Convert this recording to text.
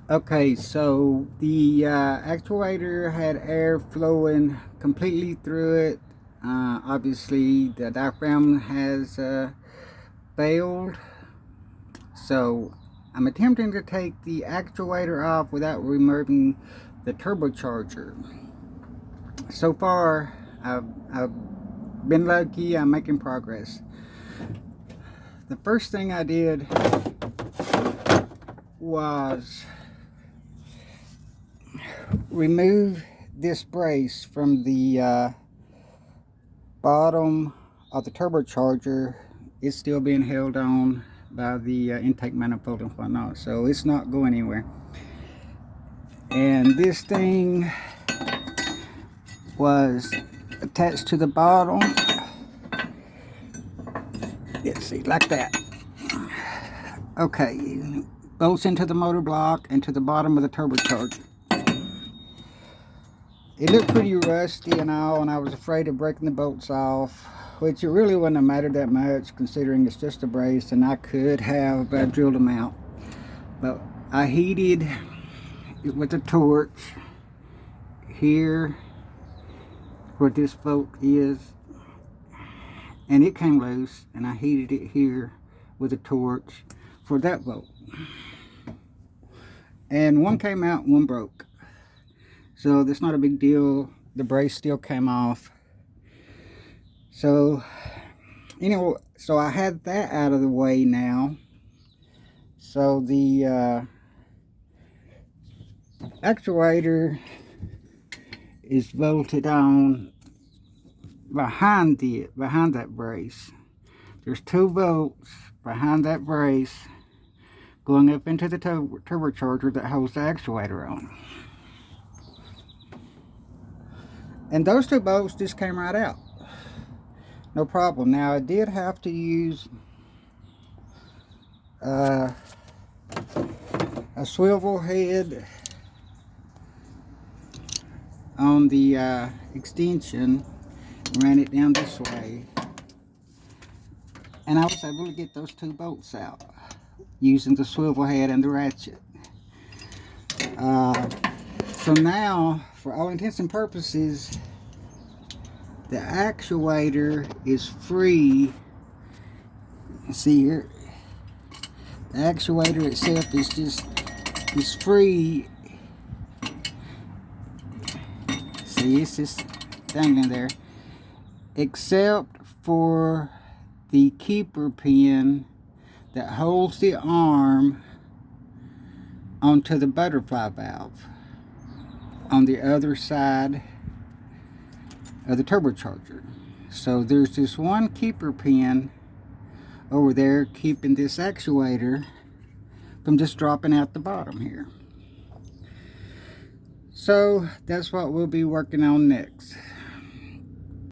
Okay, so the actuator had air flowing completely through it. Obviously, the diaphragm has failed. So I'm attempting to take the actuator off without removing the turbocharger. So far, I've been lucky. I'm making progress. The first thing I did was remove this brace from the bottom of the turbocharger. It's still being held on by the intake manifold and whatnot, so it's not going anywhere. And this thing was attached to the bottom. Let's see, like that. Okay, bolts into the motor block and to the bottom of the turbocharger. It looked pretty rusty and all, and I was afraid of breaking the bolts off, which it really wouldn't have mattered that much considering it's just a brace, and I could have drilled them out. But I heated it with a torch here where this bolt is, and it came loose, and I heated it here with a torch for that bolt. And one came out, one broke. So that's not a big deal. The brace still came off. So anyway, so I had that out of the way now. So the actuator is bolted on behind that brace. There's 2 bolts behind that brace going up into the turbocharger that holds the actuator on. And those 2 bolts just came right out. No problem. Now I did have to use a swivel head on the extension, ran it down this way, and I was able to get those 2 bolts out using the swivel head and the ratchet. So now, for all intents and purposes, the actuator is free. See here, the actuator itself is free. See, it's just dangling there, except for the keeper pin that holds the arm onto the butterfly valve on the other side of the turbocharger. So there's this one keeper pin over there keeping this actuator from just dropping out the bottom here. So that's what we'll be working on next.